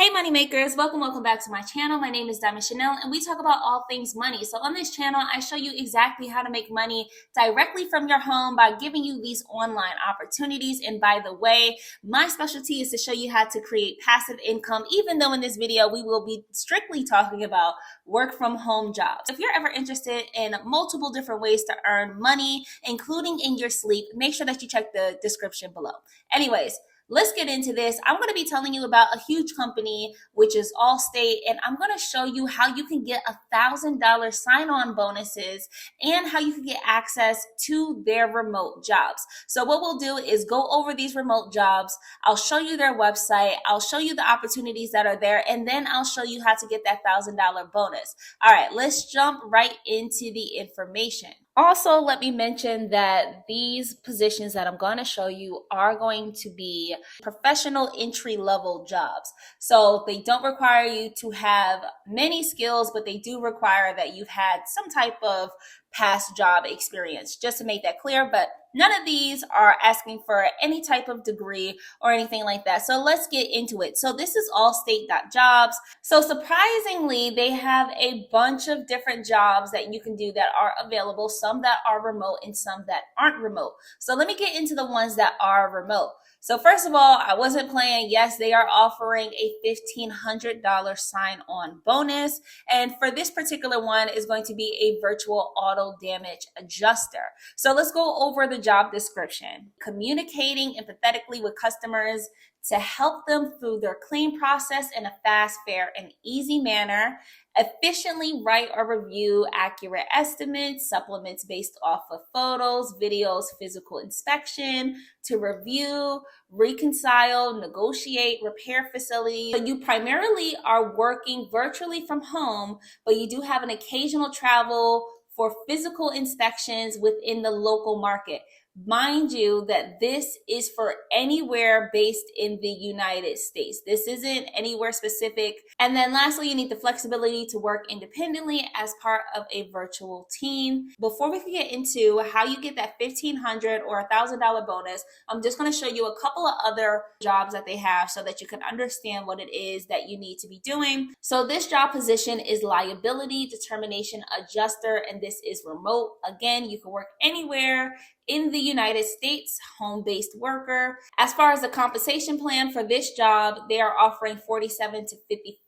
Hey money makers, welcome back to my channel. My name is Diamond Chanel and we talk about all things money. So on this channel, I show you exactly how to make money directly from your home by giving you these online opportunities. And by the way, my specialty is to show you how to create passive income, even though in this video, we will be strictly talking about work from home jobs. If you're ever interested in multiple different ways to earn money, including in your sleep, make sure that you check the description below. Anyways, let's get into this. I'm going to be telling you about a huge company, which is Allstate, and I'm going to show you how you can get $1,000 sign-on bonuses and how you can get access to their remote jobs. So what we'll do is go over these remote jobs. I'll show you their website. I'll show you the opportunities that are there, and then I'll show you how to get that $1,000 bonus. All right, let's jump right into the information. Also, let me mention that these positions that I'm going to show you are going to be professional entry-level jobs. So they don't require you to have many skills, but they do require that you've had some type of past job experience, just to make that clear. But none of these are asking for any type of degree or anything like that. So let's get into it. So this is allstate.jobs. So surprisingly, they have a bunch of different jobs that you can do that are available, some that are remote and some that aren't remote. So let me get into the ones that are remote. So first of all, I wasn't playing. Yes, they are offering a $1,500 sign-on bonus. And for this particular one is going to be a virtual auto damage adjuster. So let's go over the job description. Communicating empathetically with customers to help them through their claim process in a fast, fair, and easy manner. Efficiently write or review accurate estimates, supplements based off of photos, videos, physical inspection, to review, reconcile, negotiate, repair facilities. So you primarily are working virtually from home, but you do have an occasional travel for physical inspections within the local market. Mind you that this is for anywhere based in the United States. This isn't anywhere specific. And then lastly, you need the flexibility to work independently as part of a virtual team. Before we can get into how you get that $1,500 or $1,000 bonus, I'm just going to show you a couple of other jobs that they have so that you can understand what it is that you need to be doing. So this job position is liability determination adjuster, and this is remote. Again, you can work anywhere in the United States, home-based worker. As far as the compensation plan for this job, they are offering $47,000 to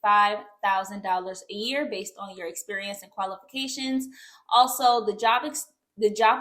$55,000 a year based on your experience and qualifications. Also, the job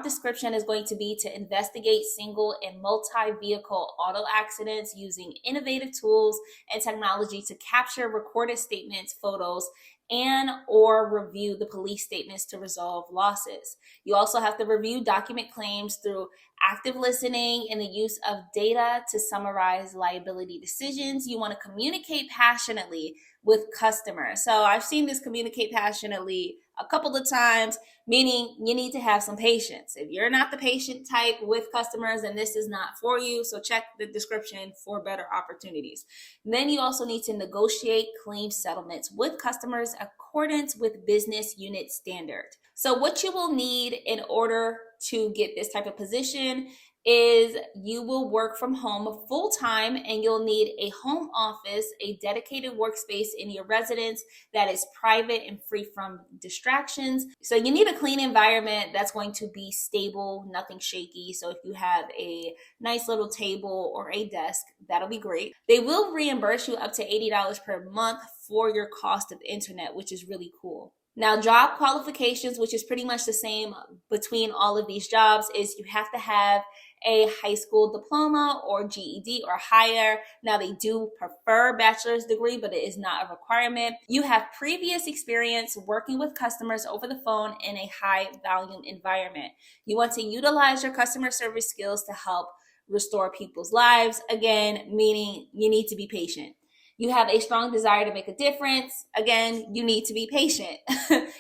description is going to be to investigate single and multi-vehicle auto accidents using innovative tools and technology to capture recorded statements, photos, and or review the police statements to resolve losses. You also have to review document claims through active listening and the use of data to summarize liability decisions. You want to communicate passionately with customers. So I've seen this communicate passionately a couple of times, meaning you need to have some patience. If you're not the patient type with customers, then this is not for you. So check the description for better opportunities. And then you also need to negotiate claim settlements with customers accordance with business unit standard. So what you will need in order to get this type of position is you will work from home full time, and you'll need a home office, a dedicated workspace in your residence that is private and free from distractions. So you need a clean environment that's going to be stable, nothing shaky. So if you have a nice little table or a desk, that'll be great. They will reimburse you up to $80 per month for your cost of internet, which is really cool. Now, job qualifications, which is pretty much the same between all of these jobs, is you have to have a high school diploma or GED or higher. Now, they do prefer bachelor's degree, but it is not a requirement. You have previous experience working with customers over the phone in a high volume environment. You want to utilize your customer service skills to help restore people's lives. Again, meaning you need to be patient. You have a strong desire to make a difference. Again, you need to be patient.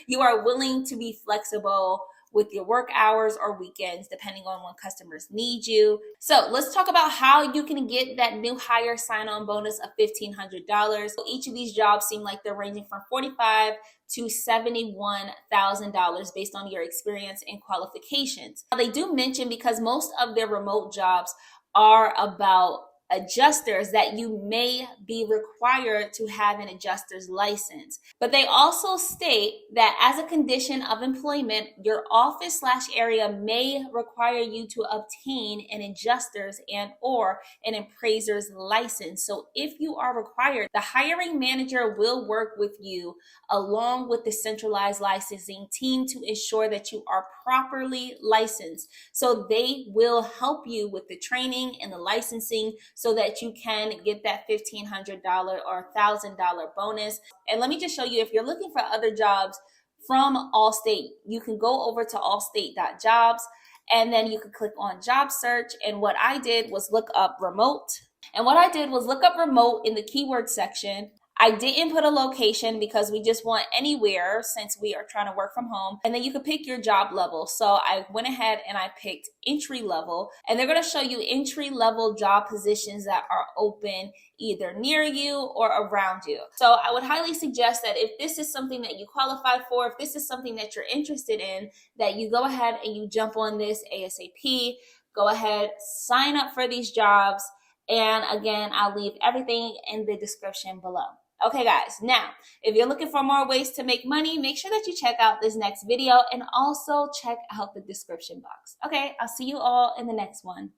You are willing to be flexible with your work hours or weekends, depending on when customers need you. So let's talk about how you can get that new hire sign-on bonus of $1,500. Each of these jobs seem like they're ranging from $45,000 to $71,000 based on your experience and qualifications. Now, they do mention, because most of their remote jobs are about adjusters that you may be required to have an adjuster's license. But they also state that as a condition of employment, your office/area may require you to obtain an adjuster's and or an appraiser's license. So if you are required, the hiring manager will work with you along with the centralized licensing team to ensure that you are properly licensed. So they will help you with the training and the licensing so that you can get that $1,500 or $1,000 bonus. And let me just show you, if you're looking for other jobs from Allstate, you can go over to allstate.jobs and then you can click on job search. And what I did was look up remote. And what I did was look up remote in the keyword section. I didn't put a location because we just want anywhere since we are trying to work from home. And then you can pick your job level. So I went ahead and I picked entry level, and they're going to show you entry level job positions that are open either near you or around you. So I would highly suggest that if this is something that you qualify for, if this is something that you're interested in, that you go ahead and you jump on this ASAP. Go ahead, sign up for these jobs. And again, I'll leave everything in the description below. Okay, guys, now, if you're looking for more ways to make money, make sure that you check out this next video and also check out the description box. Okay, I'll see you all in the next one.